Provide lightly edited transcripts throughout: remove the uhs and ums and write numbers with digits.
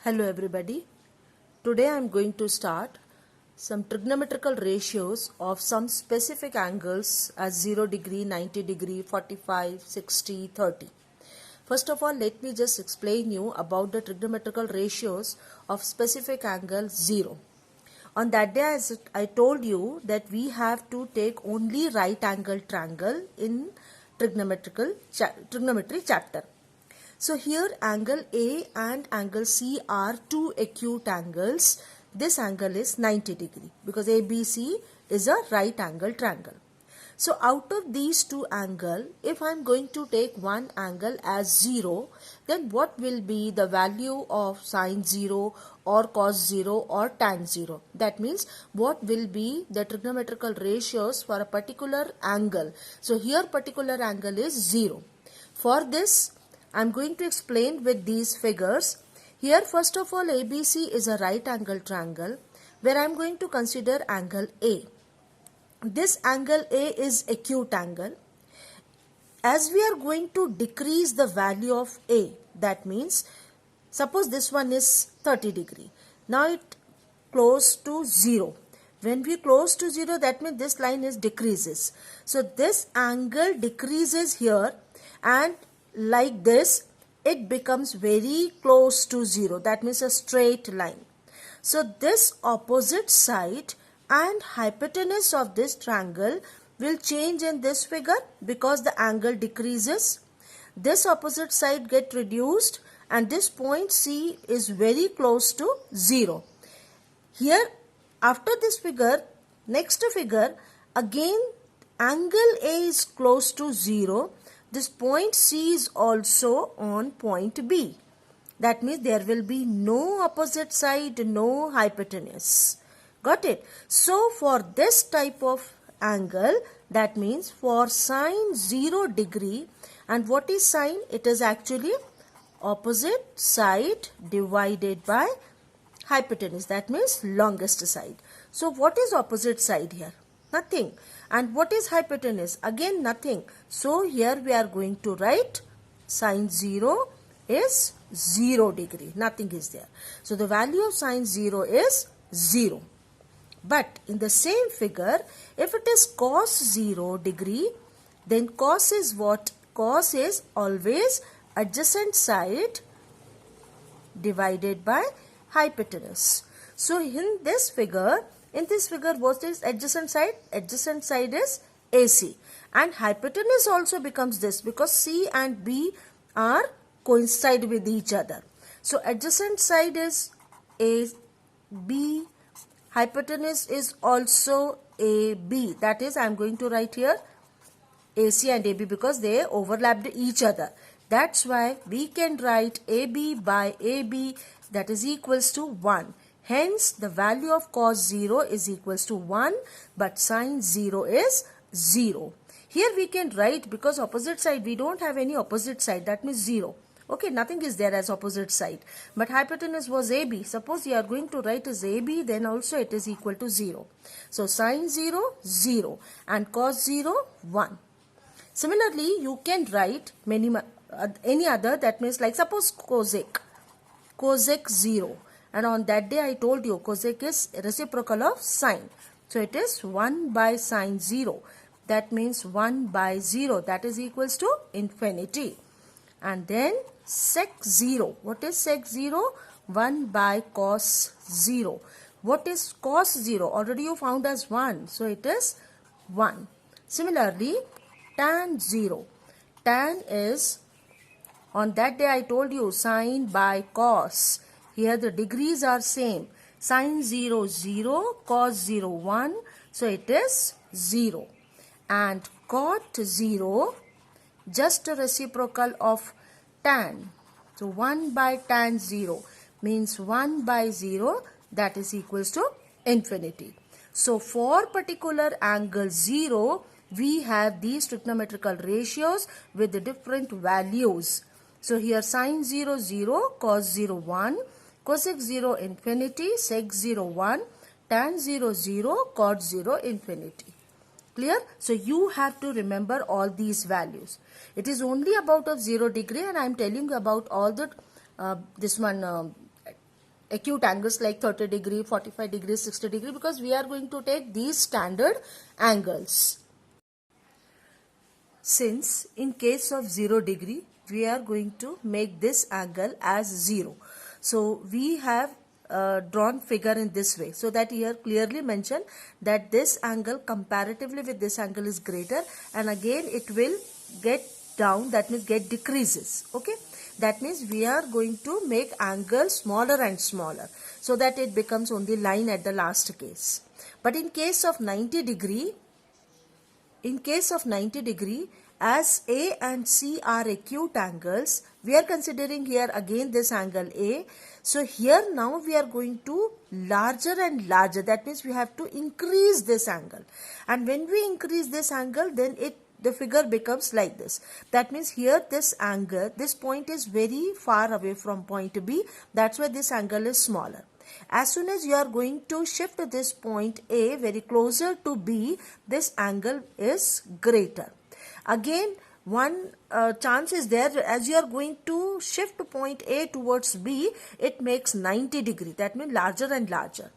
Hello everybody. Today I am going to start some trigonometrical ratios of some specific angles as 0 degree, 90 degree, 45, 60, 30. First of all, let me just explain you about the trigonometrical ratios of specific angle 0. On that day, as I told you that we have to take only right angle triangle in trigonometry chapter. So here angle A and angle C are two acute angles. This angle is 90 degree because ABC is a right angle triangle. So out of these two angles, if I am going to take one angle as 0, then what will be the value of sine 0 or cos 0 or tan 0? That means what will be the trigonometrical ratios for a particular angle. So here particular angle is 0. For this, I am going to explain with these figures. Here first of all ABC is a right angle triangle where I am going to consider angle A. This angle A is acute angle. As we are going to decrease the value of A, that means suppose this one is 30 degree. Now it close to 0. When we close to 0, that means this line is decreases. So this angle decreases here and like this it becomes very close to 0. That means a straight line. So this opposite side and hypotenuse of this triangle will change in this figure because the angle decreases. This opposite side get reduced and this point C is very close to 0. Here after this figure, next figure, again angle A is close to 0. This point C is also on point B. That means there will be no opposite side, no hypotenuse. Got it? So for this type of angle, that means for sine 0 degree, and what is sine? It is actually opposite side divided by hypotenuse. That means longest side. So what is opposite side here? Nothing. And what is hypotenuse? Again nothing. So here we are going to write sine 0 is 0 degree. Nothing is there. So the value of sine 0 is 0. But in the same figure, if it is cos 0 degree, then cos is what? Cos is always adjacent side divided by hypotenuse. So in this figure, what is adjacent side? Adjacent side is AC. And hypotenuse also becomes this because C and B are coincide with each other. So adjacent side is AB. Hypotenuse is also AB. That is, I am going to write here AC and AB because they overlapped each other. That's why we can write AB by AB, that is equals to 1. Hence, the value of cos 0 is equals to 1, but sine 0 is 0. Here we can write, because opposite side, we don't have any opposite side, that means 0. Okay, nothing is there as opposite side. But hypotenuse was AB. Suppose you are going to write as AB, then also it is equal to 0. So, sine 0, 0 and cos 0, 1. Similarly, you can write any other, that means like suppose cosec 0. And on that day I told you cosec is reciprocal of sine. So it is 1 by sine 0. That means 1 by 0. That is equals to infinity. And then sec 0. What is sec 0? 1 by cos 0. What is cos 0? Already you found as 1. So it is 1. Similarly, tan 0. Tan is, on that day I told you, sine by cos. Here the degrees are same. Sine 0, 0, cos 0, 1. So it is 0. And cot 0, just a reciprocal of tan. So 1 by tan 0 means 1 by 0, that is equals to infinity. So for particular angle 0, we have these trigonometrical ratios with the different values. So here sine 0, 0, cos 0, 1. Cosec 0 infinity, sec 0 1, tan 0 0, cot 0 infinity. Clear? So you have to remember all these values. It is only about of 0 degree and I am telling you about all the acute angles like 30 degree, 45 degree, 60 degree, because we are going to take these standard angles. Since in case of 0 degree, we are going to make this angle as 0. So we have drawn figure in this way, so that here clearly mentioned that this angle comparatively with this angle is greater, and again it will get down, that means get decreases. Okay, that means we are going to make angle smaller and smaller, so that it becomes only line at the last case. But in case of 90 degree, as A and C are acute angles, we are considering here again this angle A. So here now we are going to larger and larger, that means we have to increase this angle, and when we increase this angle, then the figure becomes like this. That means here this angle, this point is very far away from point B, that's why this angle is smaller. As soon as you are going to shift this point A very closer to B, this angle is greater. Again, one chance is there, as you are going to shift point A towards B, it makes 90 degree, that means larger and larger.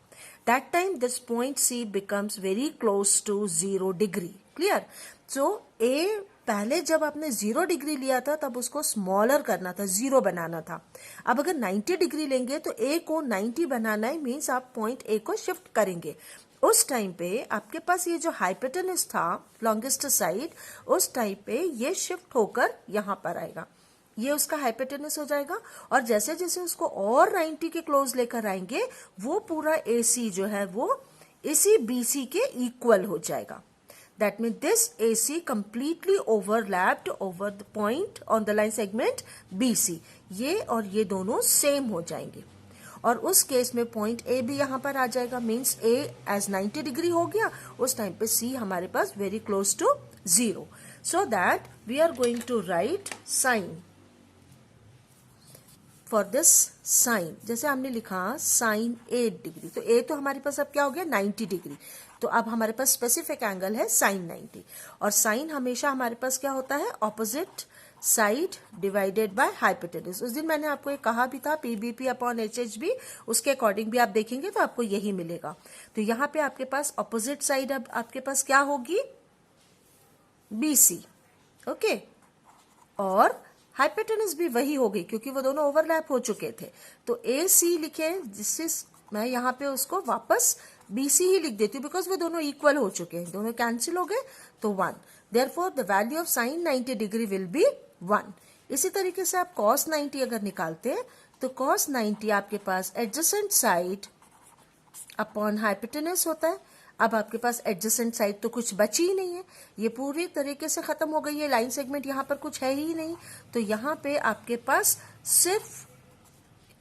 That time this point C becomes very close to 0 degree. Clear? So A पहले जब आपने 0 degree लिया था तब उसको smaller करना था, 0 बनाना था. अब अगर 90 डिग्री लेंगे तो A को 90 बनाना है, मीन्स आप पॉइंट A को शिफ्ट करेंगे. उस टाइम पे आपके पास ये जो हाइपोटेनस था लॉन्गेस्ट साइड, उस टाइम पे ये शिफ्ट होकर यहाँ पर आएगा, ये उसका हाइपोटेनस हो जाएगा, और जैसे जैसे उसको और 90 के क्लोज लेकर आएंगे, वो पूरा AC जो है वो इसी BC के इक्वल हो जाएगा. That means this AC completely overlapped over the point on the line segment BC. ये और ये दोनों सेम हो जाएंगे, और उस केस में पॉइंट A भी यहाँ पर आ जाएगा, मीन्स A एज 90 डिग्री हो गया. उस टाइम पे C हमारे पास very close to 0. So that we are going to write sine for this sine. जैसे हमने लिखा साइन 8 डिग्री, तो A तो हमारे पास अब क्या हो गया 90 डिग्री. तो अब हमारे पास स्पेसिफिक एंगल है साइन 90, और साइन हमेशा हमारे पास क्या होता है, opposite side divided by hypotenuse. उस दिन मैंने आपको ये कहा भी था, PBP अपॉन HHB, उसके अकॉर्डिंग भी आप देखेंगे तो आपको यही मिलेगा. तो यहाँ पे आपके पास ऑपोजिट साइड अब आपके पास क्या होगी, BC. ओके, और हाइपोटेनस भी वही हो गई क्योंकि वो दोनों ओवरलैप हो चुके थे. तो AC लिखे, जिससे मैं यहाँ पे उसको वापस BC ही लिख देती हूँ, बिकॉज वो दोनों इक्वल हो चुके हैं, दोनों कैंसिल हो गए तो 1. Therefore the value of sine 90 degree will be 1. इसी तरीके से आप cos 90 अगर निकालते हैं तो cos 90 आपके पास एडजेसेंट साइड अपॉन हाइपोटेनस होता है. अब आपके पास एडजेसेंट साइड तो कुछ बची ही नहीं है, ये पूरी तरीके से खत्म हो गई है, लाइन सेगमेंट यहाँ पर कुछ है ही नहीं. तो यहाँ पे आपके पास सिर्फ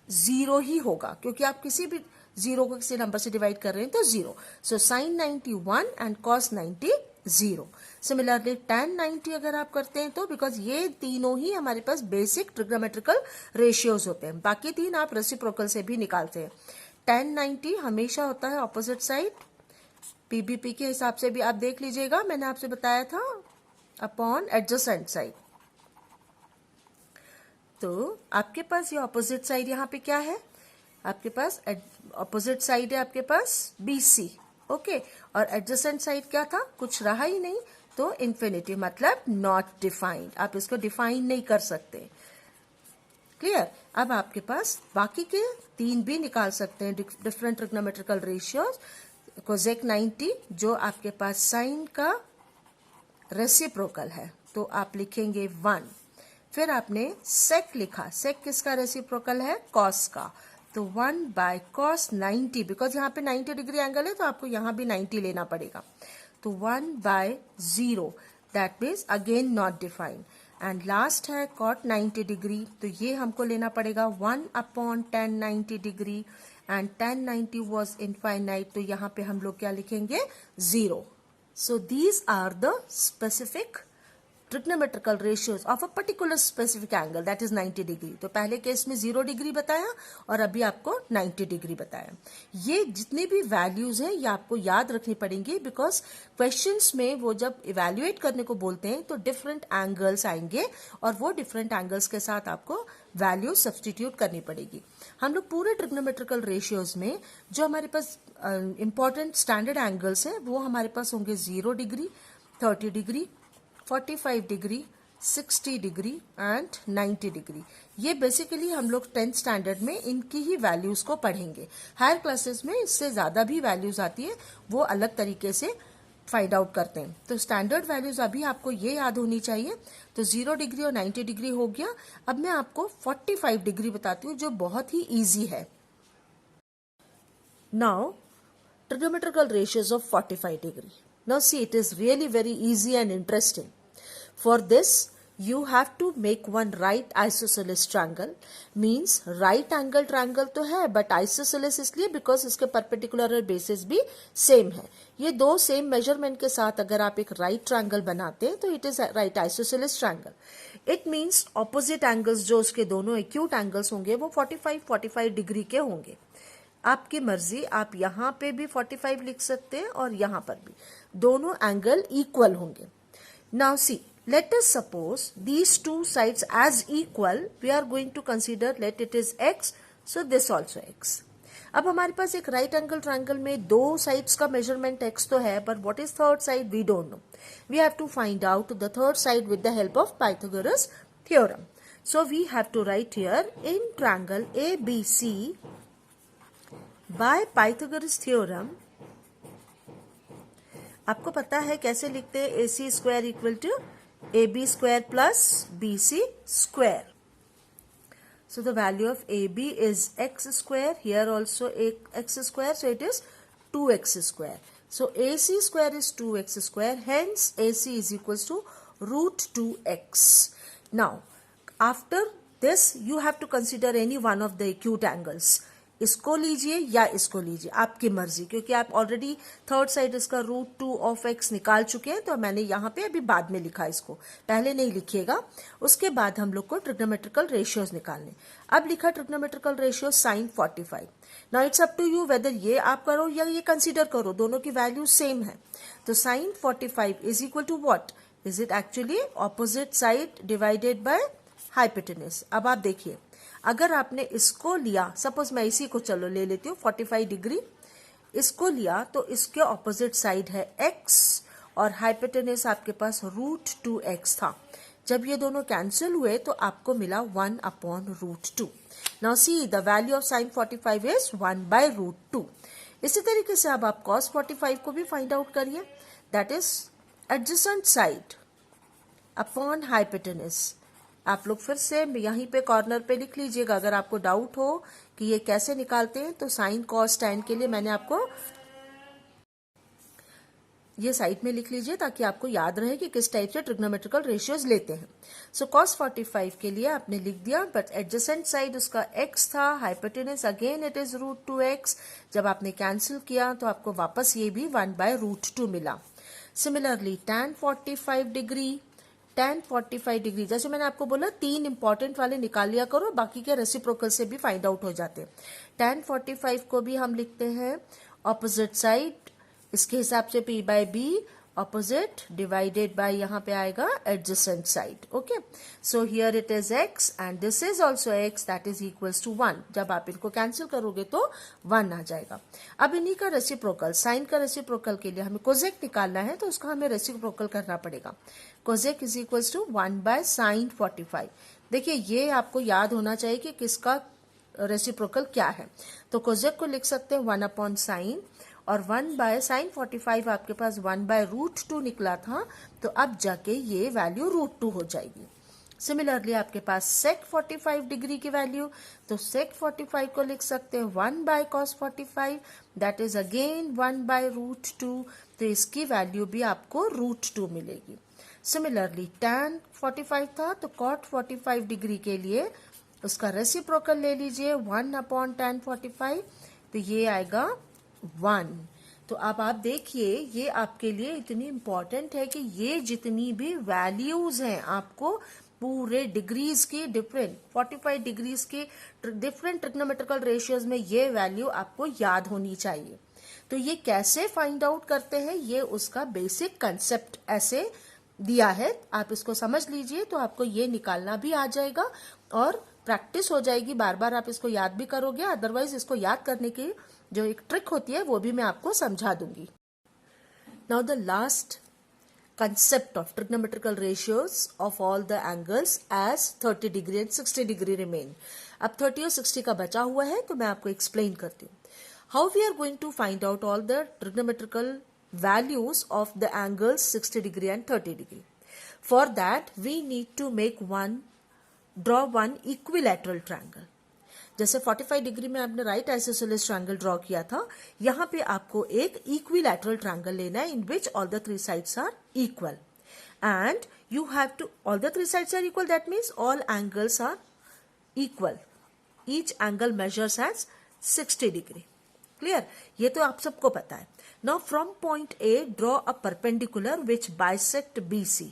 0 ही होगा, क्योंकि आप किसी भी 0 को किसी नंबर से डिवाइड कर रहे हैं तो 0. So sine 90 1 and cos 90 0. Similarly tan 90 अगर आप करते हैं तो, बिकॉज ये तीनों ही हमारे पास बेसिक ट्रिग्नोमेट्रिकल रेशियोज होते हैं, बाकी तीन आप रेसिप्रोकल से भी निकालते हैं. tan 90 हमेशा होता है ऑपोजिट साइड, PBP के हिसाब से भी आप देख लीजिएगा, मैंने आपसे बताया था, अपॉन एडजेसेंट साइड. तो आपके पास ये ऑपोजिट साइड यहाँ पे क्या है, आपके पास ऑपोजिट साइड है आपके पास BC. ओके, और एडजेसेंट साइड क्या था, कुछ रहा ही नहीं, तो इन्फिनिटी, मतलब नॉट डिफाइंड, आप इसको डिफाइन नहीं कर सकते. क्लियर? अब आपके पास बाकी के 3 भी निकाल सकते हैं डिफरेंट ट्रिग्नोमेट्रिकल रेशियोज. कोसेक 90 जो आपके पास साइन का रेसिप्रोकल है, तो आप लिखेंगे 1. फिर आपने सेक लिखा, सेक किसका रेसिप्रोकल है, कॉस का, तो 1 बाय cos 90, बिकॉज यहाँ पे 90 डिग्री एंगल है तो आपको यहाँ भी 90 लेना पड़ेगा. तो 1 by 0, that means again not defined. And last है cot 90 डिग्री, तो ये हमको लेना पड़ेगा 1 upon tan 90 degree, and tan 90 was infinite, तो यहाँ पे हम लोग क्या लिखेंगे, 0. So these are the specific trigonometrical ratios of a particular specific angle that is 90 degree. तो पहले केस में 0 डिग्री बताया और अभी आपको 90 डिग्री बताया। ये जितनी भी वैल्यूज हैं ये आपको याद रखनी पड़ेंगी, बिकॉज क्वेश्चंस में वो जब इवेल्युएट करने को बोलते हैं तो डिफरेंट एंगल्स आएंगे और वो डिफरेंट एंगल्स के साथ आपको वैल्यू सब्सटीट्यूट करनी पड़ेगी। हम लोग पूरे ट्रिग्नोमेट्रिकल रेशियोज में जो हमारे पास इंपॉर्टेंट स्टैंडर्ड एंगल्स हैं वो हमारे पास होंगे 0 degree, 30 degree, 45 degree, 60 degree and 90 degree. ये बेसिकली हम लोग 10th स्टैंडर्ड में इनकी ही वैल्यूज को पढ़ेंगे। हायर क्लासेस में इससे ज्यादा भी वैल्यूज आती है, वो अलग तरीके से फाइंड आउट करते हैं। तो स्टैंडर्ड वैल्यूज अभी आपको ये याद होनी चाहिए। तो 0 डिग्री और 90 डिग्री हो गया। अब मैं आपको 45 डिग्री बताती हूँ जो बहुत ही ईजी है। Now trigonometrical ratios of 45 degree. Now see, it is really very easy and interesting. For this, you have to make one right isosceles triangle. Means right angle triangle तो है, but isosceles इसलिए because इसके perpendicular और bases भी same है। ये दो same measurement के साथ अगर आप एक right triangle बनाते हैं तो it is a right isosceles triangle. It means opposite angles जो उसके दोनों acute angles होंगे वो 45 डिग्री के होंगे। आपकी मर्जी, आप यहां पे भी 45 लिख सकते हैं और यहां पर भी, दोनों एंगल इक्वल होंगे। Now see, let us suppose these two sides as equal, we are going to consider let it is x, so this also x। अब हमारे पास एक राइट एंगल ट्रायंगल में दो साइड्स का मेजरमेंट x तो है, but what is third side we don't know. We have to find out the third side with the help of Pythagoras theorem. So we have to write here in triangle ABC by Pythagoras theorem, आपको पता है कैसे लिखते हैं, AC square equal to AB square plus BC square. So the value of AB is x square, here also x square, so it is 2x square. So AC square is 2x square, hence AC is equals to root 2x. Now after this you have to consider any one of the acute angles. इसको लीजिए या इसको लीजिए, आपकी मर्जी, क्योंकि आप already third side इसका √2 ऑफ x निकाल चुके हैं, तो मैंने यहाँ पे अभी बाद में लिखा, इसको पहले नहीं लिखिएगा। उसके बाद हम लोग को ट्रिग्नोमेट्रिकल रेशियोज निकालने। अब लिखा trigonometrical ratio sin 45। Now it's up to you whether ये आप करो या ये कंसीडर करो, दोनों की वैल्यू सेम है। तो sin 45 is equal to what? Is it actually opposite side divided by hypotenuse. अब आप देखिए, अगर आपने इसको लिया, सपोज मैं इसी को चलो ले लेती हूँ 45 डिग्री, इसको लिया तो इसके ऑपोजिट साइड है x और हाइपोटेन्यूज आपके पास √2x था। जब ये दोनों कैंसिल हुए तो आपको मिला 1/√2। Now see, the value of sin 45 is 1/√2। इसी तरीके से अब आप cos 45 को भी फाइंड आउट करिए, that is adjacent side upon hypotenuse. आप लोग फिर से यहीं पे कॉर्नर पे लिख लीजिएगा, अगर आपको डाउट हो कि ये कैसे निकालते हैं। तो साइन कॉस टैन के लिए मैंने आपको ये साइड में लिख लीजिए ताकि आपको याद रहे कि किस टाइप से ट्रिग्नोमेट्रिकल रेशियोज लेते हैं। सो cos 45 के लिए आपने लिख दिया, बट एडजेसेंट साइड उसका x था, hypotenuse again it is √2x। जब आपने कैंसिल किया तो आपको वापस ये भी 1/√2 मिला। Similarly tan 45 degree, tan 45 degree, जैसे मैंने आपको बोला 3 इंपॉर्टेंट वाले निकाल लिया करो, बाकी के रेसिप्रोकल से भी फाइंड आउट हो जाते हैं। tan 45 को भी हम लिखते हैं ऑपोजिट साइड, इसके हिसाब से P/B ऑपोजिट डिवाइडेड बाय यहाँ पे आएगा adjacent side. Okay, so here it is x and this is also x, that is equals to 1। जब आप इनको कैंसिल करोगे तो 1 आ जाएगा। अब इन्हीं का रेसिप्रोकल, साइन का रेसिप्रोकल के लिए हमें कोजेक निकालना है, तो उसका हमें रेसिप्रोकल करना पड़ेगा। Cosec is equals to 1/sin 45। देखिए ये आपको याद होना चाहिए कि किसका रेसिप्रोकल क्या है। तो कोजेक को लिख सकते हैं 1/sin, और 1/sin 45 आपके पास 1/√2 निकला था, तो अब जाके ये वैल्यू √2 हो जाएगी। सिमिलरली आपके पास sec 45 डिग्री की वैल्यू, तो sec 45 को लिख सकते हैं 1/cos 45, दैट इज अगेन 1/√2, तो इसकी वैल्यू भी आपको √2 मिलेगी। सिमिलरली tan 45 था, तो cot 45 डिग्री के लिए उसका रेसिप्रोकल ले लीजिए 1/tan 45, तो ये आएगा 1। तो अब आप देखिए ये आपके लिए इतनी इंपॉर्टेंट है कि ये जितनी भी वैल्यूज हैं आपको पूरे डिग्रीज के डिफरेंट 45 डिग्रीज के डिफरेंट ट्रिग्नोमेट्रिकल रेशियोज में ये वैल्यू आपको याद होनी चाहिए। तो ये कैसे फाइंड आउट करते हैं, ये उसका बेसिक कंसेप्ट ऐसे दिया है, आप इसको समझ लीजिए तो आपको ये निकालना भी आ जाएगा और प्रैक्टिस हो जाएगी, बार बार आप इसको याद भी करोगे। अदरवाइज इसको याद करने की जो एक ट्रिक होती है वो भी मैं आपको समझा दूंगी। Now the last concept of trigonometrical ratios of all the angles as 30 degree and 60 degree remain. अब 30 और 60 का बचा हुआ है तो मैं आपको एक्सप्लेन करती हूँ। How we are going to find out all the trigonometrical values of the angles 60 degree and 30 degree. For that we need to draw one equilateral triangle. जैसे 45 डिग्री में आपने राइट आइसोसेलेस ट्रायंगल ड्रॉ किया था, यहाँ पे आपको एक equilateral triangle लेना है in which all the three sides are equal and you have to all the three sides are equal, that means all angles are equal, each angle measures as 60 degree. Clear, ये तो आप सबको पता है। Now from point A draw a perpendicular which bisect BC।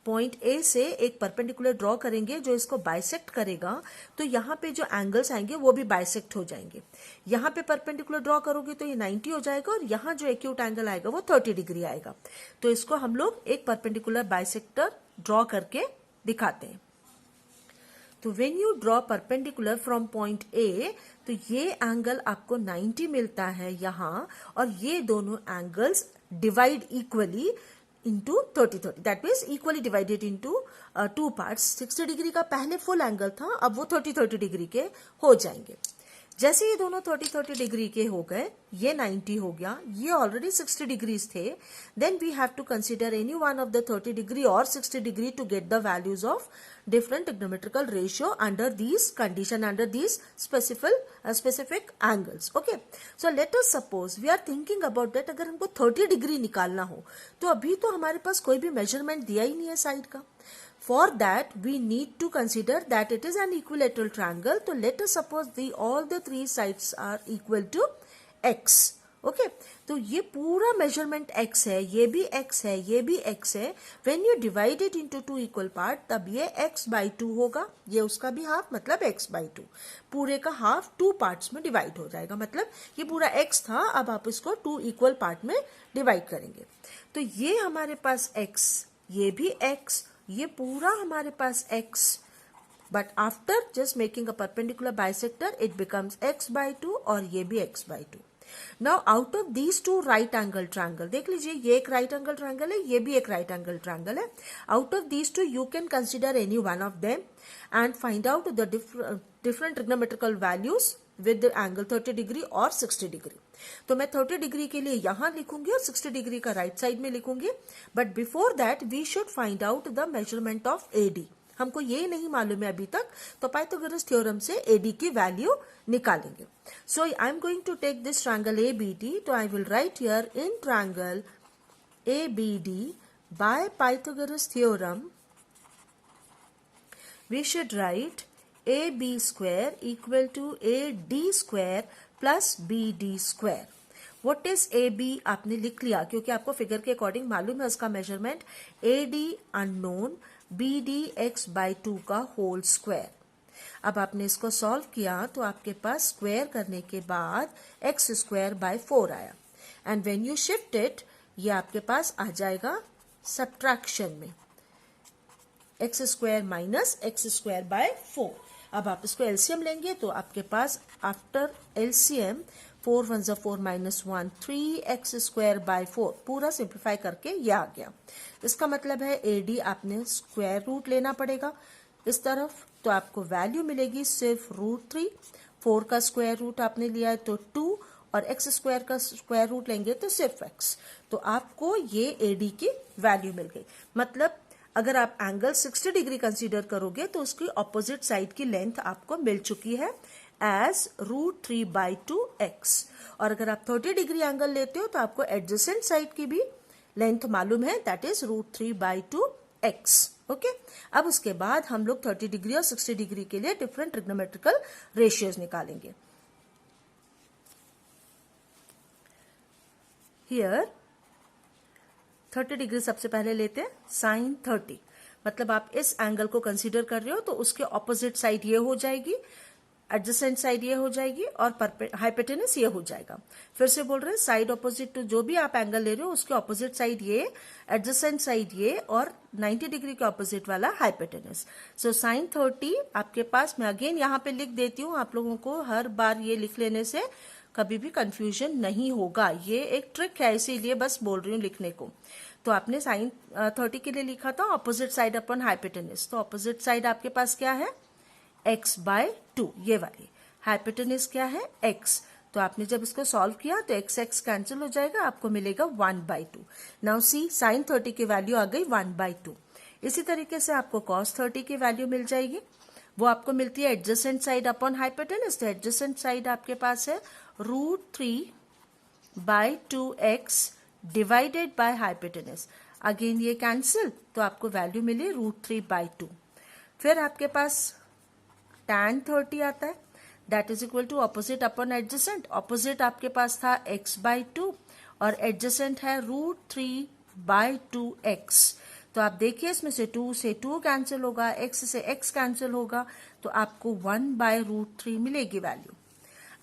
Point A से एक perpendicular draw करेंगे जो इसको बाइसेक्ट करेगा, तो यहाँ पे जो एंगल्स आएंगे वो भी बाइसेक्ट हो जाएंगे। यहाँ पे परपेंडिकुलर ड्रॉ करोगे तो ये 90 हो जाएगा और यहाँ जो एक्यूट एंगल आएगा वो 30 डिग्री आएगा। तो इसको हम लोग एक परपेंडिकुलर बाइसेक्टर ड्रॉ करके दिखाते हैं। तो when you draw perpendicular from point ए, तो ये एंगल आपको 90 मिलता है यहाँ, और ये दोनों angles divide equally into 30-30, that means equally divided into two parts। 60 degree का पहले फुल एंगल था, अब वो 30-30 डिग्री के हो जाएंगे। जैसे ये दोनों 30-30 डिग्री के हो गए, ये 90 हो गया, ये ऑलरेडी 60 डिग्रीज थे, then we have to consider any one of the 30 degree और 60 degree to get the values of different trigonometrical ratio under these condition, under these specific angles. Okay, so let us suppose we are thinking about that, अगर हमको 30 degree निकालना हो तो अभी तो हमारे पास कोई भी मेजरमेंट दिया ही नहीं है साइड का। For that we need to consider that it is an equilateral triangle. So let us suppose all the three sides are equal to x. Okay तो ये पूरा मेजरमेंट x है, ये भी x है, ये भी x है। When you divide it into two equal part, तब ये x/2 होगा, ये उसका भी हाफ, मतलब x/2। पूरे का हाफ 2 पार्ट्स में डिवाइड हो जाएगा, मतलब ये पूरा x था, अब आप इसको 2 इक्वल पार्ट में डिवाइड करेंगे। तो ये हमारे पास x, ये भी x, ये पूरा हमारे पास x, but after just making a perpendicular bisector it becomes x/2 और ये भी x/2। Now out of these two right angle triangle, देख लीजिए ये एक right angle triangle है, ये भी एक right angle triangle है। Out of these two you can consider any one of them and find out the different trigonometrical values with the angle 30 degree और 60 डिग्री। तो मैं 30 डिग्री के लिए यहाँ लिखूंगी और 60 डिग्री का राइट साइड में लिखूंगी, but before that we should find out the measurement of AD। हमको ये नहीं मालूम है अभी तक, तो पाइथागोरस थ्योरम से AD की वैल्यू निकालेंगे। So I am going to take this triangle ABD, तो I will write here in triangle ABD by Pythagoras theorem we should write AB square equal to AD square plus BD square. What is AB आपने लिख लिया क्योंकि आपको figure के according मालूम है उसका measurement. AD unknown, BD x/2 का होल स्क्वायर। अब आपने इसको सॉल्व किया तो आपके पास स्क्वायर करने के बाद x²/4 आया, and when you shift it ये आपके पास आ जाएगा सब्ट्रैक्शन में, x² माइनस x²/4। अब आप इसको एलसीएम लेंगे तो आपके पास आफ्टर एलसीएम 4 1 4 -1 3x²/4 पूरा सिंप्लीफाई करके ये आ गया। इसका मतलब है AD आपने स्क्वायर रूट लेना पड़ेगा इस तरफ, तो आपको वैल्यू मिलेगी सिर्फ √3। 4 का स्क्वायर रूट आपने लिया है तो 2, और x² का स्क्वायर रूट लेंगे तो सिर्फ x। तो आपको ये AD की वैल्यू मिल गई। मतलब अगर आप एंगल 60 डिग्री कंसीडर करोगे तो उसकी ऑपोजिट साइड की लेंथ आपको मिल चुकी है एज √3/2x, और अगर आप 30 डिग्री एंगल लेते हो तो आपको एडजेसेंट साइड की भी लेंथ मालूम है, दैट इज √3/2x। ओके, अब उसके बाद हम लोग 30 डिग्री और 60 डिग्री के लिए डिफरेंट ट्रिग्नोमेट्रिकल रेशियोज निकालेंगे। हियर 30 डिग्री सबसे पहले लेते हैं, साइन 30, मतलब आप इस एंगल को कंसीडर कर रहे हो तो उसके ऑपोजिट साइड ये हो जाएगी, एडजेसेंट साइड ये हो जाएगी और हाइपोटेनस ये हो जाएगा। फिर से बोल रहे हैं साइड ऑपोजिट टू जो भी आप एंगल ले रहे हो उसके ऑपोजिट साइड ये, एडजेसेंट साइड ये और 90 डिग्री के ऑपोजिट वाला हाइपोटेनस। सो साइन 30 आपके पास, मैं अगेन यहाँ पे लिख देती हूँ, आप लोगों को हर बार ये लिख लेने से कभी भी कंफ्यूजन नहीं होगा, ये एक ट्रिक है इसीलिए बस बोल रही हूँ लिखने को। तो आपने साइन 30 के लिए लिखा था ऑपोजिट साइड अपॉन हाइपोटेनस, तो ऑपोजिट साइड आपके पास क्या है, x/2, ये वाली। हाइपोटेनस क्या है, x, तो आपने जब इसको सॉल्व किया तो x कैंसिल हो जाएगा, आपको मिलेगा 1/2। नाउ सी साइन 30 की वैल्यू आ गई 1/2। इसी तरीके से आपको cos 30 की वैल्यू मिल जाएगी, वो आपको मिलती है एडजेसेंट साइड अपॉन हाइपोटेनस, तो एडजेसेंट साइड आपके पास है √3/2x divided by hypotenuse. Again ये कैंसिल, तो आपको वैल्यू मिली √3/2। फिर आपके पास tan 30 आता है, that is equal to opposite upon adjacent. Opposite आपके पास था x/2 और एडजेसेंट है √3/2x। तो आप देखिए इसमें से 2 से 2 कैंसिल होगा, x से x कैंसिल होगा, तो आपको 1/√3 मिलेगी वैल्यू।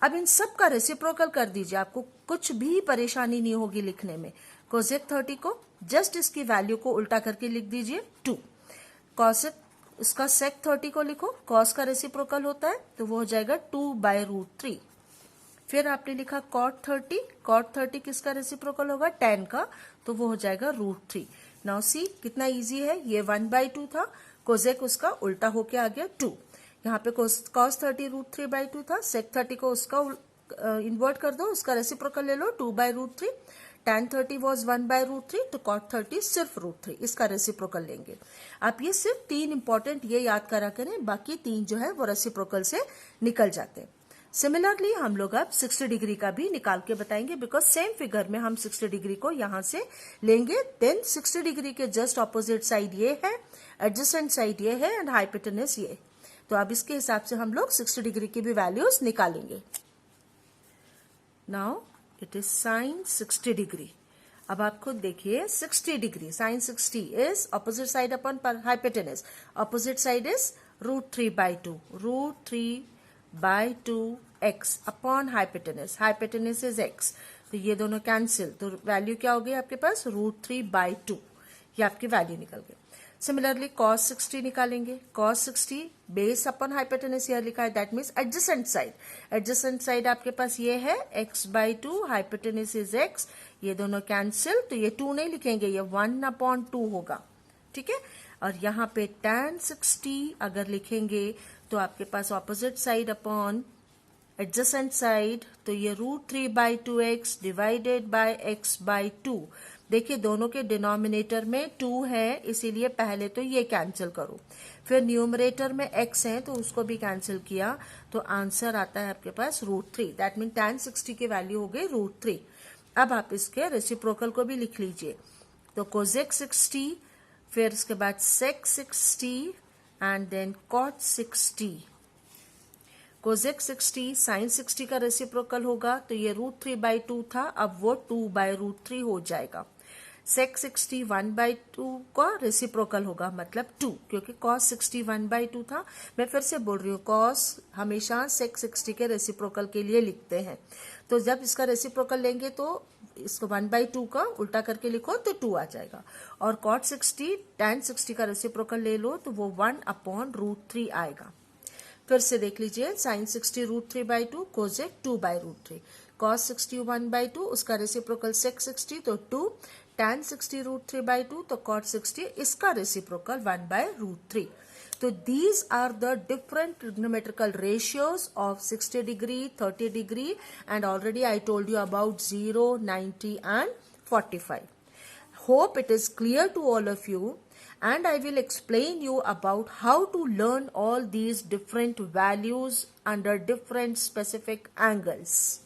अब इन सब का रेसिप्रोकल कर दीजिए, आपको कुछ भी परेशानी नहीं होगी लिखने में। कोसेक 30 को जस्ट इसकी वैल्यू को उल्टा करके लिख दीजिए 2। कॉसेक इसका सेक 30 को लिखो, कॉस का रेसिप्रोकल होता है तो वो हो जाएगा 2/√3। फिर आपने लिखा कॉट 30, कॉट 30 किसका रेसिप्रोकल होगा, tan का, तो वो हो जाएगा √3। नाउ सी कितना इजी है, ये 1/2 था, कोसेक उसका उल्टा होके आ गया 2। यहाँ पे cos 30 √3/2 था, सेक 30 को उसका इन्वर्ट कर दो, उसका रेसिप्रोकल ले लो 2/√3। tan 30 वॉज 1/√3, तो cot 30 सिर्फ √3, इसका रेसिप्रोकल लेंगे। आप ये सिर्फ 3 इंपॉर्टेंट ये याद करा करें, बाकी 3 जो है वो रेसिप्रोकल से निकल जाते हैं। सिमिलरली हम लोग अब 60 डिग्री का भी निकाल के बताएंगे, बिकॉज सेम फिगर में हम 60 डिग्री को यहां से लेंगे, देन 60 डिग्री के जस्ट ऑपोजिट साइड ये है, एडजेसेंट साइड ये है एंड हाइपोटेनस ये। तो अब इसके हिसाब से हम लोग 60 डिग्री की भी वैल्यूज निकालेंगे। Now it is sine 60 degree. अब आप खुद देखिए 60 degree, sine 60 is opposite side upon hypotenuse, opposite side is √3/2, √3/2x upon hypotenuse, hypotenuse is x, तो ये दोनों कैंसिल, तो वैल्यू क्या हो गई आपके पास, √3/2, ये आपकी वैल्यू निकल गई। सिमिलरली cos 60 निकालेंगे, cos 60 बेस अपॉन हाइपोटेनस यहाँ लिखा है, that means adjacent side, adjacent side आपके पास ये है x/2, हाइपोटेनस इज x, ये दोनों कैंसिल, तो ये 2 नहीं लिखेंगे, ये 1/2 होगा, ठीक है। और यहाँ पे tan 60 अगर लिखेंगे तो आपके पास opposite side upon adjacent side, तो ये √3/2x डिवाइडेड बाय x/2। देखिए दोनों के डिनोमिनेटर में 2 है, इसीलिए पहले तो ये कैंसिल करो, फिर न्यूमरेटर में x है तो उसको भी कैंसिल किया, तो आंसर आता है आपके पास √3, दैट मीन tan 60 की वैल्यू हो गई √3। अब आप इसके रेसिप्रोकल को भी लिख लीजिए, तो कोसेक 60, फिर उसके बाद sec 60 and then cot 60। Cosec 60 sine 60 का रेसिप्रोकल होगा, तो ये √3/2 था, अब वो 2/√3 हो जाएगा। सेक 60 1/2 का रेसिप्रोकल होगा, मतलब 2, क्योंकि cos 60 1/2 था। मैं फिर से बोल रही हूँ, cos हमेशा सेक 60 के रेसिप्रोकल के लिए लिखते हैं, तो जब इसका रेसिप्रोकल लेंगे तो इसको 1/2 का उल्टा करके लिखो तो 2 आ जाएगा, और cot 60 tan 60 का रेसिप्रोकल ले लो तो वो 1/√3 आएगा। फिर से देख लीजिए, साइन 60 √3/2, कोसेक 2/√3, cos 60 1/2, उसका रेसिप्रोकल सेक 60 तो 2, tan 60 √3/2, तो cot 60 इसका रेसिप्रोकल 1/√3। तो these are the different trigonometrical ratios of 60 degree, 30 degree, and already I told you about 0, 90 and 45. Hope it is clear to all of you, and I will explain you about how to learn all these different values under different specific angles.